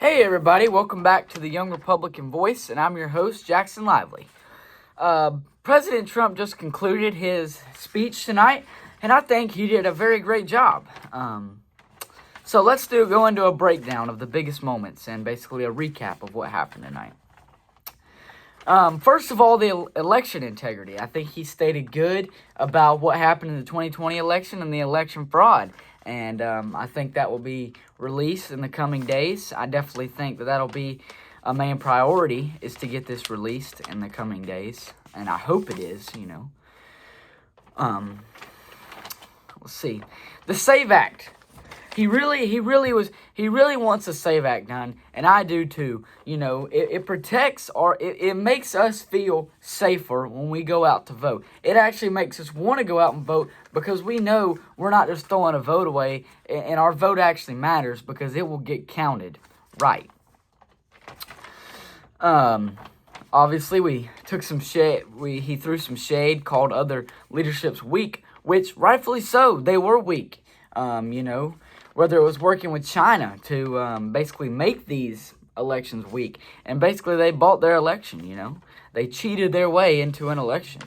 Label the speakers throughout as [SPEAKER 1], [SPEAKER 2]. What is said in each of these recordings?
[SPEAKER 1] Hey everybody, welcome back to the Young Republican Voice, and I'm your host, Jackson Lively. President Trump just concluded his speech tonight, and I think he did a very great job. So let's go into a breakdown of the biggest moments and basically a recap of what happened tonight. First of all, the election integrity. I think he stated good about what happened in the 2020 election and the election fraud. And I think that will be released in the coming days. I definitely think that that'll be a main priority, is to get this released in the coming days. And I hope it is, Let's see. The SAVE Act. He really wants the SAVE Act done, and I do too. It protects it makes us feel safer when we go out to vote. It actually makes us want to go out and vote because we know we're not just throwing a vote away, and our vote actually matters because it will get counted right. Obviously, we took some shade. He threw some shade, called other leaderships weak, which rightfully so. They were weak. Whether it was working with China to basically make these elections weak. And basically they bought their election, They cheated their way into an election,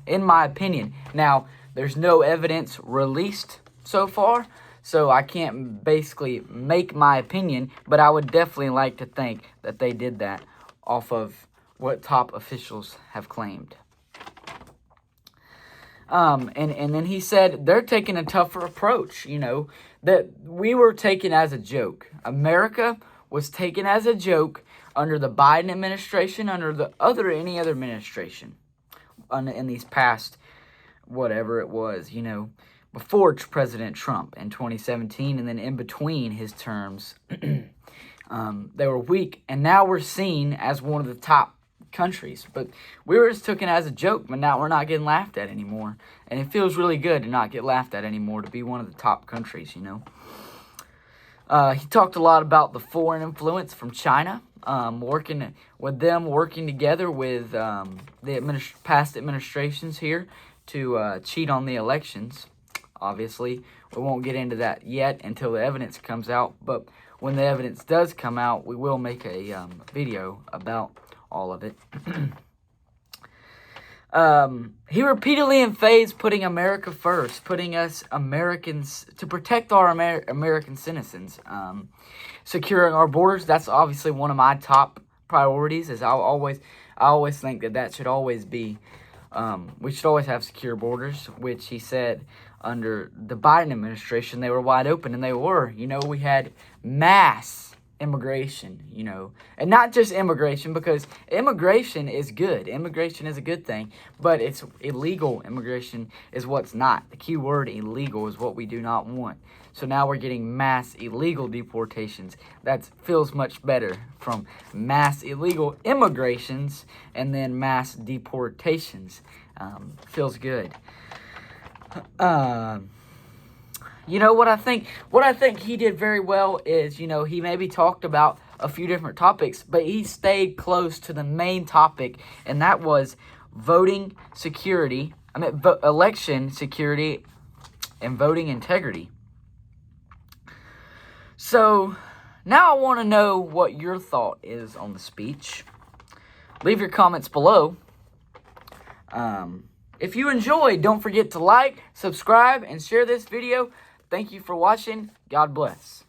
[SPEAKER 1] in my opinion. Now, there's no evidence released so far, so I can't basically make my opinion, but I would definitely like to think that they did that off of what top officials have claimed. And then he said they're taking a tougher approach, that we were taken as a joke. America was taken as a joke under the Biden administration, under any other administration in these past, whatever it was, before President Trump in 2017, and then in between his terms, they were weak, and now we're seen as one of the top countries, but we were just taken as a joke, but now we're not getting laughed at anymore, and it feels really good to not get laughed at anymore, to be one of the top countries. He talked a lot about the foreign influence from China, working together with the past administrations here to cheat on the elections. Obviously, we won't get into that yet until the evidence comes out, but when the evidence does come out, we will make a video about all of it. He repeatedly emphasized putting America first, putting us Americans, to protect our American citizens, securing our borders. That's obviously one of my top priorities. I always think that should always be, we should always have secure borders, which he said under the Biden administration, they were wide open, and they were. We had mass immigration, and not just immigration, because immigration is good. Immigration is a good thing, but it's illegal immigration is what's not. The key word, illegal, is what we do not want. So now we're getting mass illegal deportations. That feels much better, from mass illegal immigrations and then mass deportations. Feels good. What I think he did very well is, he maybe talked about a few different topics, but he stayed close to the main topic, and that was election security and voting integrity. So now I want to know what your thought is on the speech. Leave your comments below. If you enjoyed, don't forget to like, subscribe, and share this video. Thank you for watching. God bless.